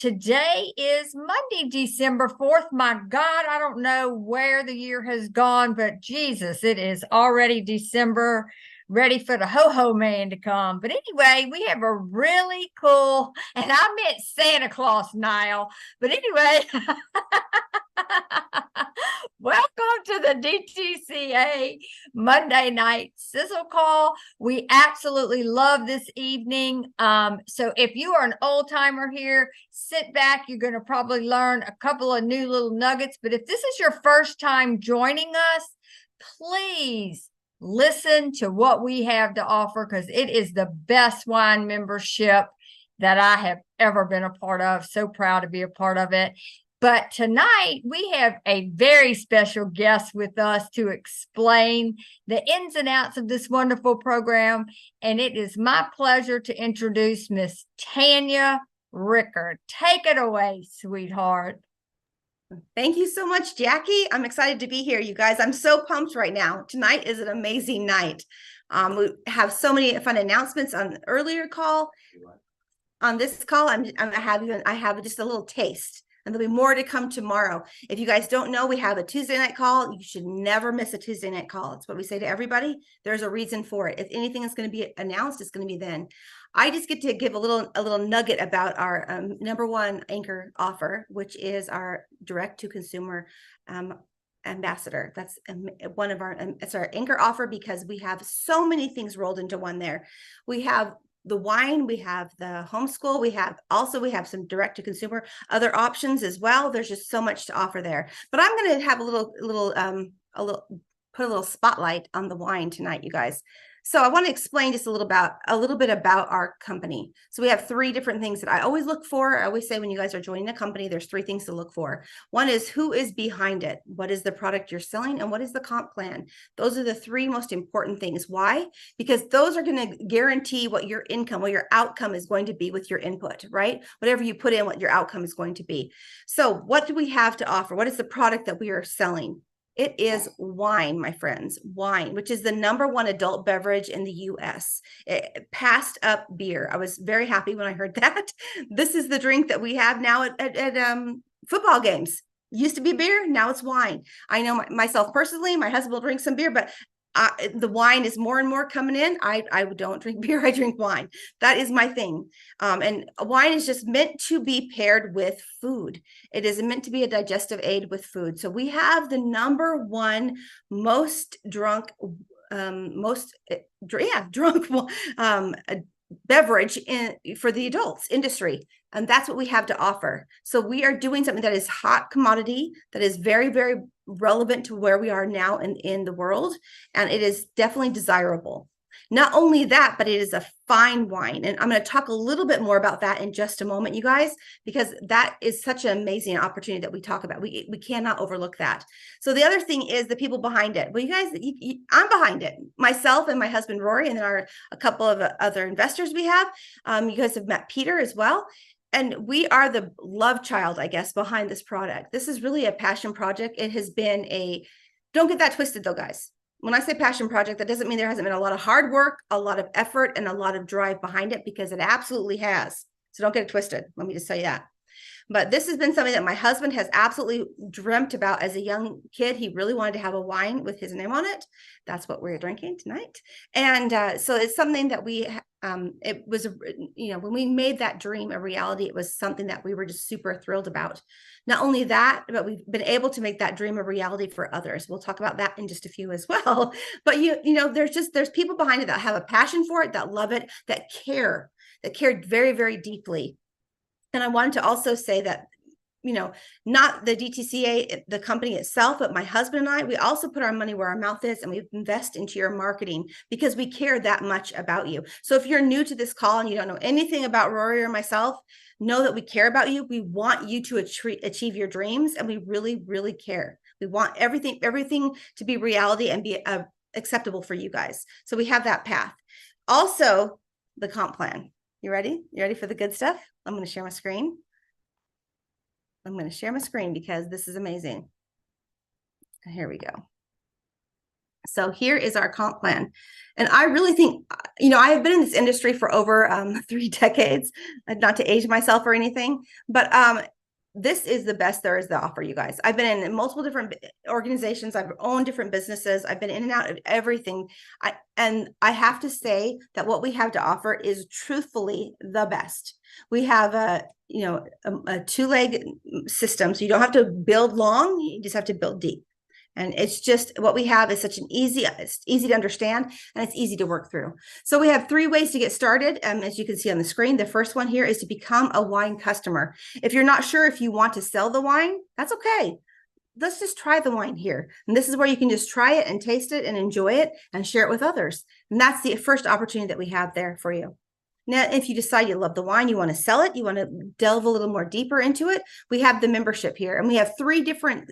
Today is Monday, December 4th. My God, I don't know where the year has gone, but Jesus, it is already December, ready for the ho-ho man to come. But anyway, we have a really cool, and I meant Santa Claus, Niall. But anyway, welcome to the DTCA Monday Night Sizzle Call. We absolutely love this evening. So if you are an old timer here, sit back. You're going to probably learn a couple of new little nuggets. But if this is your first time joining us, please listen to what we have to offer, because it is the best wine membership that I have ever been a part of. So proud to be a part of it. But tonight we have a very special guest with us to explain the ins and outs of this wonderful program. And it is my pleasure to introduce Miss Tanya Rickard. Take it away, sweetheart. Thank you so much, Jackie. I'm excited to be here, you guys. I'm so pumped right now. Tonight is an amazing night. We have so many fun announcements on the earlier call. On this call, I have just a little taste. And there'll be more to come tomorrow. If you guys don't know, we have a Tuesday night call. You should never miss a Tuesday night call. It's what we say to everybody. There's a reason for it. If anything is going to be announced, it's going to be then. I just get to give a little nugget about our number one anchor offer, which is our direct to consumer ambassador. That's one of it's our anchor offer, because we have so many things rolled into one there. We have the wine, we have the homeschool, we have some direct to consumer other options as well. There's just so much to offer there. But I'm going to have put a little spotlight on the wine tonight, you guys. So I want to explain just a little bit about our company. So we have three different things that I always look for. I always say when you guys are joining a company, there's three things to look for. One is who is behind it. What is the product you're selling, and what is the comp plan? Those are the three most important things. Why? Because those are going to guarantee what your income, what your outcome is going to be with your input, right? Whatever you put in, what your outcome is going to be. So what do we have to offer? What is the product that we are selling? It is wine, my friends, wine, which is the number one adult beverage in the US. It passed up beer. I was very happy when I heard that. This is the drink that we have now at football games. Used to be beer, now it's wine. I know myself personally, my husband will drink some beer, but the wine is more and more coming in. I don't drink beer, I drink wine. That is my thing. And wine is just meant to be paired with food. It is meant to be a digestive aid with food. So we have the number one most drunk, beverage for the adults industry. And that's what we have to offer. So we are doing something that is hot commodity, that is very, very relevant to where we are now in the world. And it is definitely desirable. Not only that, but it is a fine wine. And I'm going to talk a little bit more about that in just a moment, you guys, because that is such an amazing opportunity that we talk about. We cannot overlook that. So the other thing is the people behind it. Well, you guys, I'm behind it. Myself and my husband, Rory, and then a couple of other investors we have. You guys have met Peter as well. And we are the love child, I guess, behind this product. This is really a passion project. It has been don't get that twisted though, guys. When I say passion project, that doesn't mean there hasn't been a lot of hard work, a lot of effort, and a lot of drive behind it, because it absolutely has. So don't get it twisted. Let me just tell you that. But this has been something that my husband has absolutely dreamt about as a young kid. He really wanted to have a wine with his name on it. That's what we're drinking tonight. And so it's something that it was, when we made that dream a reality, it was something that we were just super thrilled about. Not only that, but we've been able to make that dream a reality for others. We'll talk about that in just a few as well. But there's people behind it that have a passion for it, that love it, that care very, very deeply. And I wanted to also say that, not the DTCA, the company itself, but my husband and I, we also put our money where our mouth is, and we invest into your marketing because we care that much about you. So if you're new to this call and you don't know anything about Rory or myself, know that we care about you. We want you to achieve your dreams, and we really, really care. We want everything to be reality and be acceptable for you guys. So we have that path. Also, the comp plan. You ready? You ready for the good stuff? I'm going to share my screen. I'm going to share my screen because this is amazing. Here we go. So here is our comp plan. And I really think, I have been in this industry for over 3 decades, not to age myself or anything, but this is the best there is to offer, you guys. I've been in multiple different organizations. I've owned different businesses. I've been in and out of everything. And I have to say that what we have to offer is truthfully the best. We have a 2-leg system. So you don't have to build long, you just have to build deep. And it's just what we have is it's easy to understand, and it's easy to work through. So we have 3 ways to get started. As you can see on the screen, the first one here is to become a wine customer. If you're not sure if you want to sell the wine, that's okay. Let's just try the wine here. And this is where you can just try it and taste it and enjoy it and share it with others. And that's the first opportunity that we have there for you. Now, if you decide you love the wine, you want to sell it, you want to delve a little more deeper into it, we have the membership here. And we have 3 different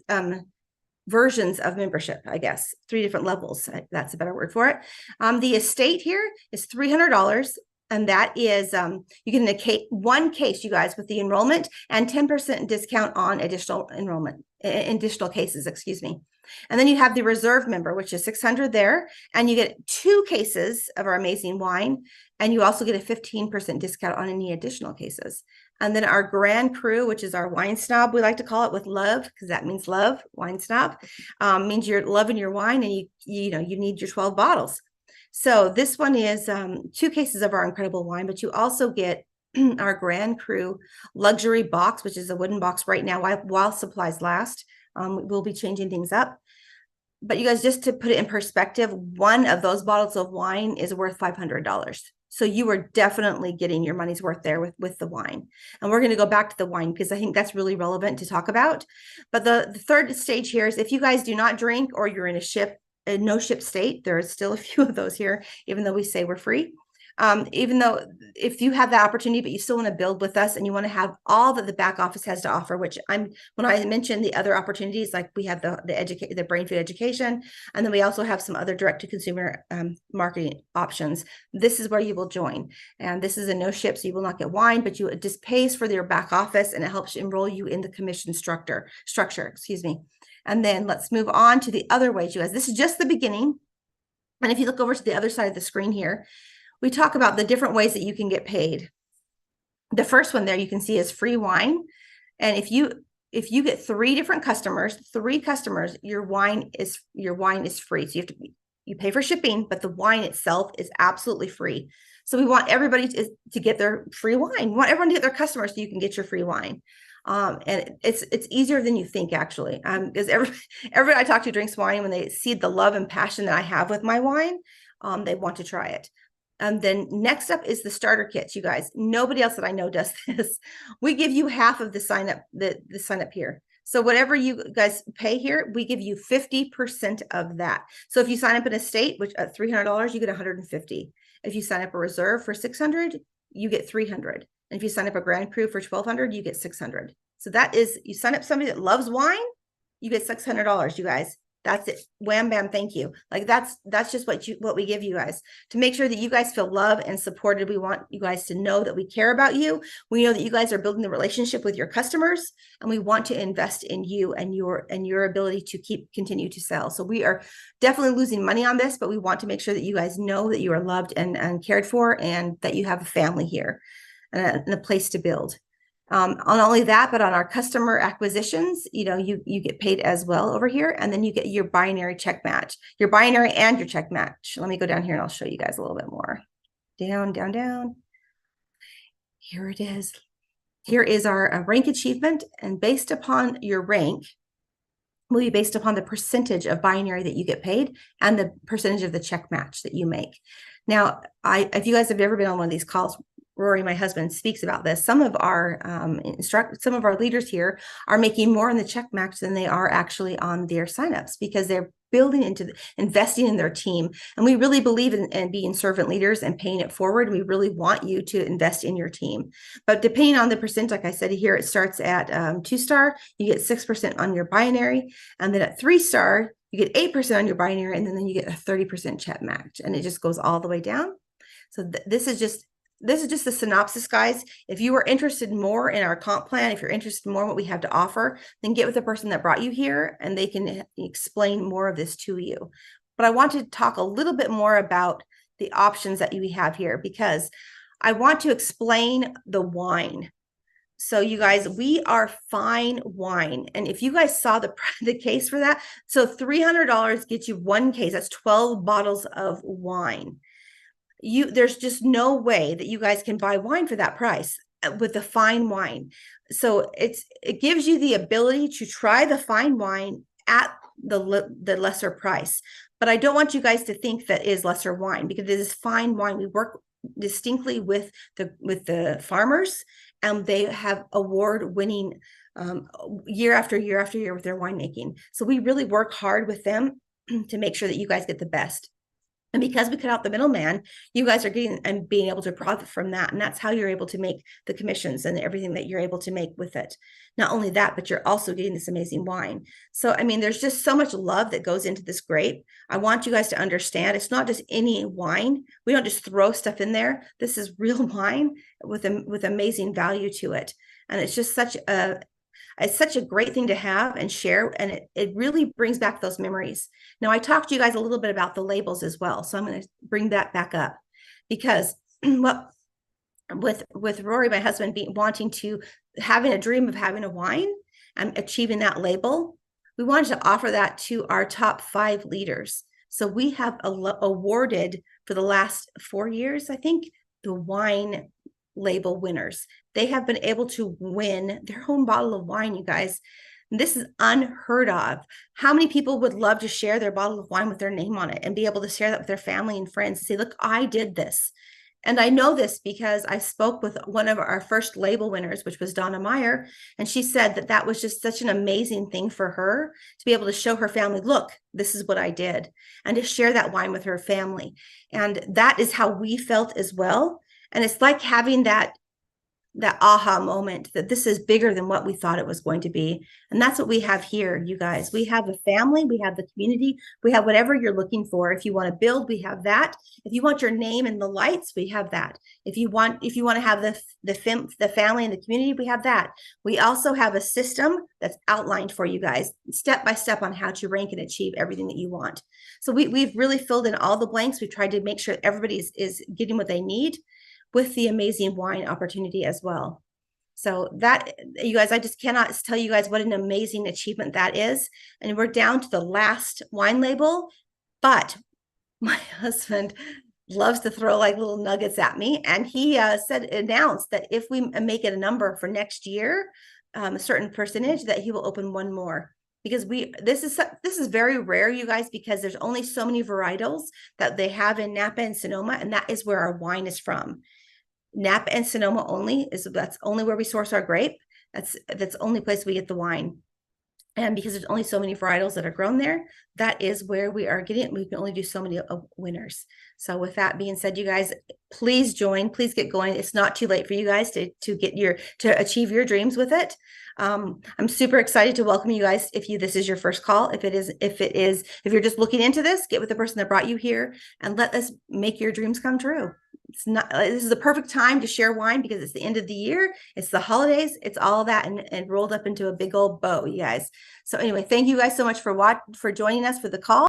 versions of membership, I guess, 3 different levels. That's a better word for it. The estate here is $300. And that is, you get one case, you guys, with the enrollment and 10% discount on additional enrollment, additional cases, excuse me. And then you have the reserve member, which is $600 there. And you get 2 cases of our amazing wine. And you also get a 15% discount on any additional cases. And then our Grand Cru, which is our wine snob, we like to call it, with love, because that means love. Wine snob means you're loving your wine, and you need your 12 bottles. So this one is 2 cases of our incredible wine, but you also get our Grand Cru luxury box, which is a wooden box right now while supplies last. We'll be changing things up. But you guys, just to put it in perspective, one of those bottles of wine is worth $500. So you are definitely getting your money's worth there with the wine. And we're going to go back to the wine because I think that's really relevant to talk about. But the third stage here is if you guys do not drink, or you're in a no ship state, there are still a few of those here, even though we say we're free. Even though if you have that opportunity, but you still want to build with us and you want to have all that the back office has to offer, which when I mentioned the other opportunities, like we have the brain food education, and then we also have some other direct to consumer marketing options. This is where you will join. And this is a no ship, so you will not get wine, but it just pays for your back office, and it helps enroll you in the commission structure, excuse me. And then let's move on to the other ways, you guys. This is just the beginning. And if you look over to the other side of the screen here, we talk about the different ways that you can get paid. The first one there you can see is free wine. And if you get 3 different customers, your wine is free. So you pay for shipping, but the wine itself is absolutely free. So we want everybody to get their free wine. We want everyone to get their customers so you can get your free wine. And it's easier than you think, actually, because everybody I talk to drinks wine. When they see the love and passion that I have with my wine, they want to try it. And then next up is the starter kits, you guys. Nobody else that I know does this. We give you half of the sign up, the sign up here. So whatever you guys pay here, we give you 50% of that. So if you sign up in a state, which at $300, you get $150. If you sign up a reserve for $600, you get $300. And if you sign up a Grand Cru for $1,200, you get $600. So that is, you sign up somebody that loves wine, you get $600, you guys. That's it. Wham, bam, thank you. Like that's just what we give you guys to make sure that you guys feel loved and supported. We want you guys to know that we care about you. We know that you guys are building the relationship with your customers, and we want to invest in you and your ability to continue to sell. So we are definitely losing money on this, but we want to make sure that you guys know that you are loved and cared for, and that you have a family here and a place to build. On only that, but on our customer acquisitions, you get paid as well over here. And then you get your binary check match, your binary and your check match. Let me go down here and I'll show you guys a little bit more. Down, down, down. Here it is. Here is our rank achievement. And based upon your rank, will be based upon the percentage of binary that you get paid and the percentage of the check match that you make. Now, if you guys have ever been on one of these calls, Rory, my husband, speaks about this. Some of our leaders here are making more in the check match than they are actually on their signups, because they're investing in their team. And we really believe in being servant leaders and paying it forward. We really want you to invest in your team. But depending on the percent, like I said here, it starts at 2-star, you get 6% on your binary. And then at 3-star, you get 8% on your binary. And then you get a 30% check match. And it just goes all the way down. So this is just the synopsis, guys. If you are interested more in our comp plan, if you're interested more in what we have to offer, then get with the person that brought you here, and they can explain more of this to you. but I want to talk a little bit more about the options that we have here, because I want to explain the wine. So you guys, we are fine wine. And if you guys saw the case for that, so $300 gets you one case. That's 12 bottles of wine. There's just no way that you guys can buy wine for that price with the fine wine. So it gives you the ability to try the fine wine at the lesser price. But I don't want you guys to think that is lesser wine, because it is fine wine. We work distinctly with the farmers, and they have award-winning year after year after year with their winemaking. So we really work hard with them to make sure that you guys get the best. And because we cut out the middleman, you guys are getting and being able to profit from that. And that's how you're able to make the commissions and everything that you're able to make with it. Not only that, but you're also getting this amazing wine. So, I mean, there's just so much love that goes into this grape. I want you guys to understand it's not just any wine. We don't just throw stuff in there. This is real wine with amazing value to it. And it's just such a great thing to have and share. And it really brings back those memories. Now, I talked to you guys a little bit about the labels as well. So I'm going to bring that back up, because with Rory, my husband, having a dream of having a wine and achieving that label, we wanted to offer that to our top 5 leaders. So we have awarded for the last 4 years, I think, the wine label winners. They have been able to win their own bottle of wine, you guys. And this is unheard of. How many people would love to share their bottle of wine with their name on it and be able to share that with their family and friends and say, look, I did this. And I know this because I spoke with one of our first label winners, which was Donna Meyer. And she said that that was just such an amazing thing for her to be able to show her family, look, this is what I did, and to share that wine with her family. And that is how we felt as well. And it's like having that aha moment that this is bigger than what we thought it was going to be. And that's what we have here, you guys. We have a family, we have the community, we have whatever you're looking for. If you want to build, we have that. If you want your name in the lights, we have that. If you want to have the family and the community, we have that. We also have a system that's outlined for you guys step by step on how to rank and achieve everything that you want. So we've really filled in all the blanks. We've tried to make sure everybody is getting what they need, with the amazing wine opportunity as well. So that, you guys, I just cannot tell you guys what an amazing achievement that is. And we're down to the last wine label, but my husband loves to throw like little nuggets at me. And he announced that if we make it a number for next year, a certain percentage, that he will open one more. Because this is very rare, you guys, because there's only so many varietals that they have in Napa and Sonoma, and that is where our wine is from. Napa and Sonoma only that's only where we source our grape. That's the only place we get the wine. And because there's only so many varietals that are grown there, that is where we are getting it. We can only do so many winners. So with that being said, you guys, please join, please get going. It's not too late for you guys to achieve your dreams with it. I'm super excited to welcome you guys. If this is your first call, if you're just looking into this, get with the person that brought you here and let us make your dreams come true. This is the perfect time to share wine, because it's the end of the year, it's the holidays, it's all that and rolled up into a big old bow, you guys. So anyway, thank you guys so much for joining us for the call.